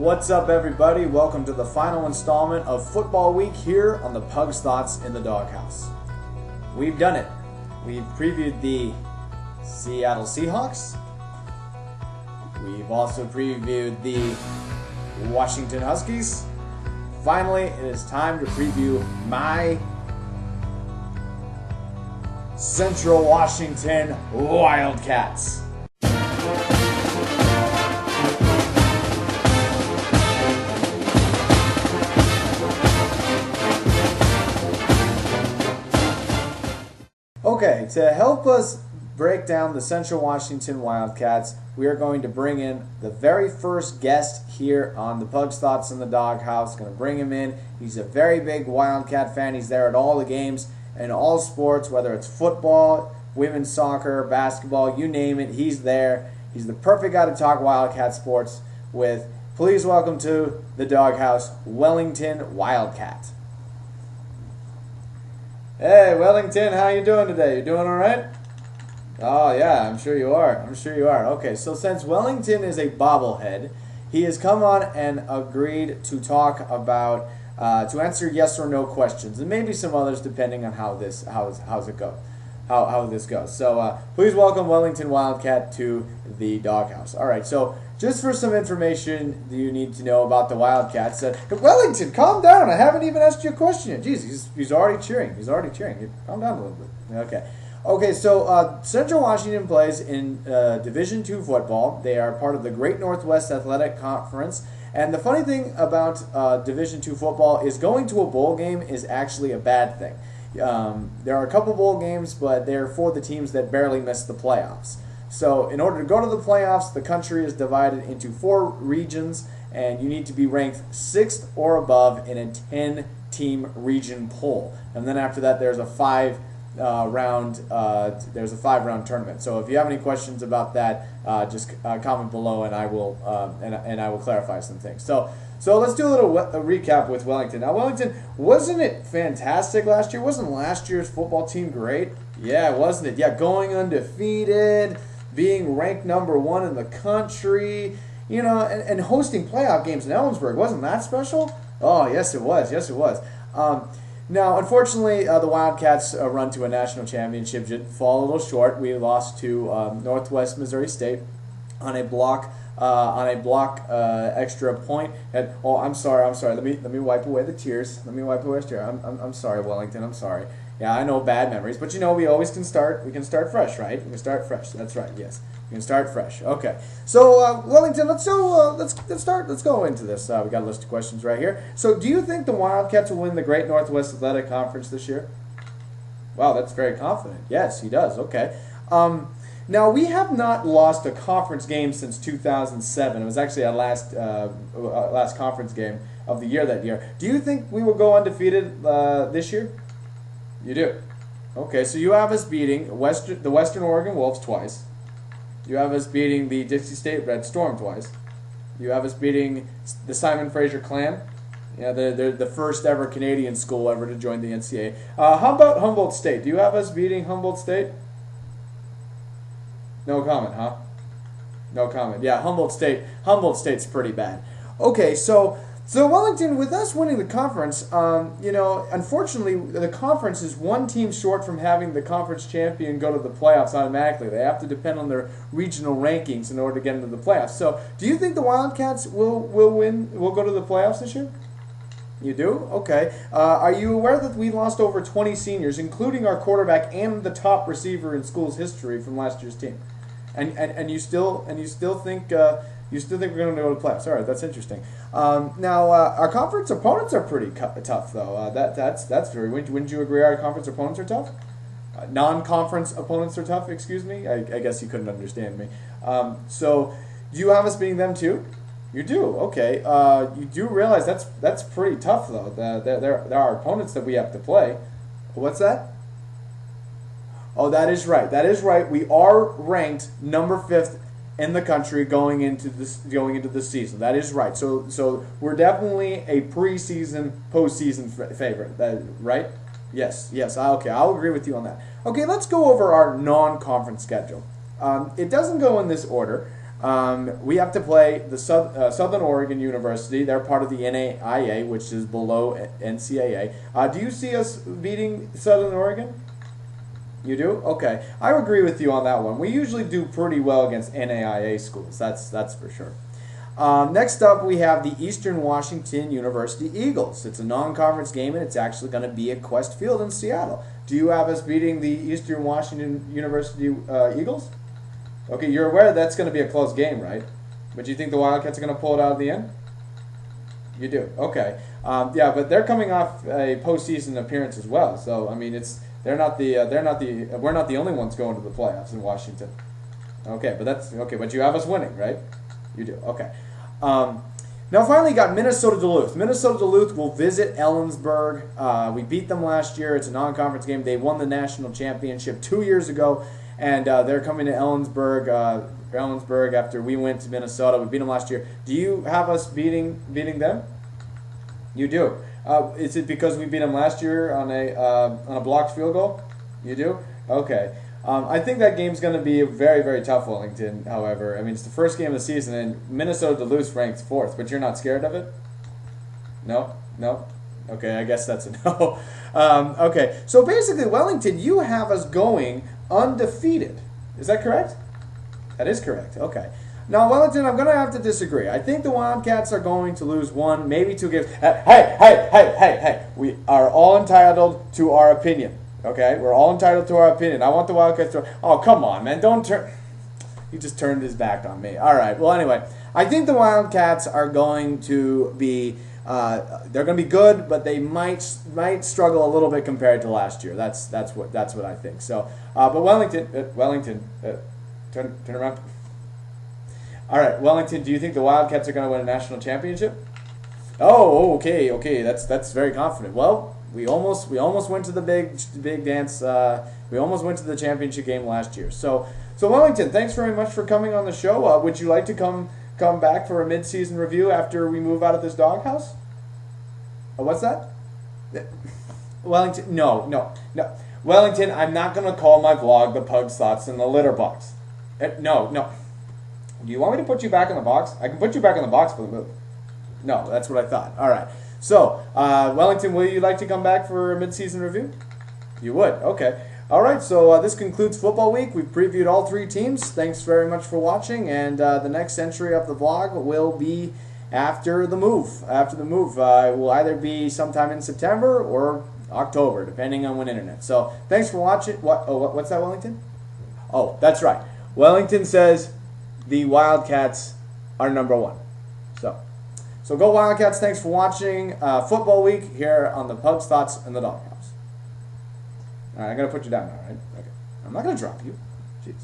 What's up, everybody? Welcome to the final installment of Football Week here on the Pug's Thoughts in the Doghouse. We've done it. We've previewed the Seattle Seahawks. We've also previewed the Washington Huskies. Finally, it is time to preview my Central Washington Wildcats. Okay, to help us break down the Central Washington Wildcats, we are going to bring in the very first guest here on the Pug's Thoughts in the Doghouse. Going to bring him in. He's a very big Wildcat fan. He's there at all the games and all sports, whether it's football, women's soccer, basketball, you name it, he's there. He's the perfect guy to talk Wildcat sports with. Please welcome to the Doghouse, Wellington Wildcat. Hey, Wellington, how you doing today? You doing all right? Oh, yeah, I'm sure you are. I'm sure you are. Okay, so since Wellington is a bobblehead, he has come on and agreed to talk about, to answer yes or no questions, and maybe some others depending on how this goes. So please welcome Wellington Wildcat to the Doghouse. All right, so just for some information that you need to know about the Wildcats. Wellington, calm down. I haven't even asked you a question yet. Jeez, he's already cheering. He's already cheering. Calm down a little bit. Okay. Okay, so Central Washington plays in Division II football. They are part of the Great Northwest Athletic Conference. And the funny thing about Division II football is going to a bowl game is actually a bad thing. There are a couple bowl games, but they're for the teams that barely miss the playoffs. So in order to go to the playoffs, the country is divided into 4 regions, and you need to be ranked 6th or above in a 10-team region poll. And then after that, there's a 5-round tournament. So if you have any questions about that, just comment below, and I will and I will clarify some things. So let's do a little recap with Wellington. Now, Wellington, wasn't it fantastic last year? Wasn't last year's football team great? Yeah, wasn't it? Yeah, going undefeated, being ranked #1 in the country, you know, and hosting playoff games in Ellensburg. Wasn't that special? Oh, yes, it was. Yes, it was. Now, unfortunately, the Wildcats' run to a national championship did fall a little short. We lost to Northwest Missouri State on a block extra point. And I'm sorry. Let me wipe away the tears. I'm sorry, Wellington. I'm sorry. Yeah, I know, bad memories, but you know, we can start fresh, right? We can start fresh. That's right. Yes, we can start fresh. Okay. So Wellington, let's go into this. We got a list of questions right here. So, do you think the Wildcats will win the Great Northwest Athletic Conference this year? Wow, that's very confident. Yes, he does. Okay. Now, we have not lost a conference game since 2007. It was actually our last conference game of the year that year. Do you think we will go undefeated this year? You do. Okay, so you have us beating the Western Oregon Wolves twice. You have us beating the Dixie State Red Storm twice. You have us beating the Simon Fraser Clan. Yeah, they're the first ever Canadian school ever to join the NCAA. How about Humboldt State? Do you have us beating Humboldt State? No comment, huh? No comment. Yeah, Humboldt State's pretty bad. Okay, so Wellington, with us winning the conference, you know, unfortunately, the conference is one team short from having the conference champion go to the playoffs automatically. They have to depend on their regional rankings in order to get into the playoffs. So, do you think the Wildcats will go to the playoffs this year? You do? Okay. Are you aware that we lost over 20 seniors, including our quarterback and the top receiver in school's history from last year's team? And you still think we're going to go to the playoffs? All right, that's interesting. Now, our conference opponents are pretty tough, though. That's very. Wouldn't you agree? Our conference opponents are tough. Non-conference opponents are tough. Excuse me. I guess you couldn't understand me. So, do you have us beating them too? You do. Okay. You do realize that's pretty tough, though. There are opponents that we have to play. What's that? Oh, that is right. That is right. We are ranked #5 in the country going into the season. That is right. So we're definitely a postseason favorite. Right? Yes. Okay, I'll agree with you on that. Okay, let's go over our non-conference schedule. It doesn't go in this order. We have to play the Southern Oregon University. They're part of the NAIA, which is below NCAA. Do you see us beating Southern Oregon? You do? Okay. I agree with you on that one. We usually do pretty well against NAIA schools. That's for sure. Next up, we have the Eastern Washington University Eagles. It's a non-conference game, and it's actually going to be at Quest Field in Seattle. Do you have us beating the Eastern Washington University Eagles? Okay, you're aware that's going to be a close game, right? But you think the Wildcats are going to pull it out at the end? You do. Okay. Yeah, but they're coming off a postseason appearance as well. So I mean, we're not the only ones going to the playoffs in Washington. Okay, but that's okay. But you have us winning, right? You do. Okay. Now finally got Minnesota Duluth. Minnesota Duluth will visit Ellensburg. We beat them last year. It's a non-conference game. They won the national championship 2 years ago, and they're coming to Ellensburg. Ellensburg after we went to Minnesota. We beat them last year. Do you have us beating them? You do. Is it because we beat them last year on a blocked field goal? You do. Okay. I think that game's going to be a very, very tough, Wellington, however. I mean, it's the first game of the season, and Minnesota Duluth ranks 4th, but you're not scared of it? No? No? Okay, I guess that's a no. Okay, so basically, Wellington, you have us going undefeated. Is that correct? That is correct. Okay. Now, Wellington, I'm going to have to disagree. I think the Wildcats are going to lose 1, maybe 2 games. Hey. We are all entitled to our opinion. Okay, we're all entitled to our opinion. I want the Wildcats to... Oh, come on, man. Don't turn... He just turned his back on me. All right. Well, anyway, I think the Wildcats are going to be... they're going to be good, but they might struggle a little bit compared to last year. That's what I think. So, but Wellington, turn around. All right, Wellington. Do you think the Wildcats are going to win a national championship? Oh, okay. That's very confident. Well, we almost went to the big dance. We almost went to the championship game last year. So Wellington, thanks very much for coming on the show. Would you like to come back for a mid-season review after we move out of this doghouse? What's that? Wellington, no. Wellington, I'm not going to call my vlog The Pug's Thoughts in the Litter Box. No. Do you want me to put you back in the box? I can put you back in the box for the movie. No, that's what I thought. All right. So, Wellington, will you like to come back for a mid-season review? You would? Okay. All right, so this concludes Football Week. We've previewed all 3 teams. Thanks very much for watching, and the next entry of the vlog will be after the move. It will either be sometime in September or October, depending on when internet. So, thanks for watching. What's that, Wellington? Oh, that's right. Wellington says the Wildcats are #1. So go Wildcats. Thanks for watching Football Week here on the Pug's Thoughts in the Doghouse. All right, I'm going to put you down now, right? Okay. I'm not going to drop you. Jeez.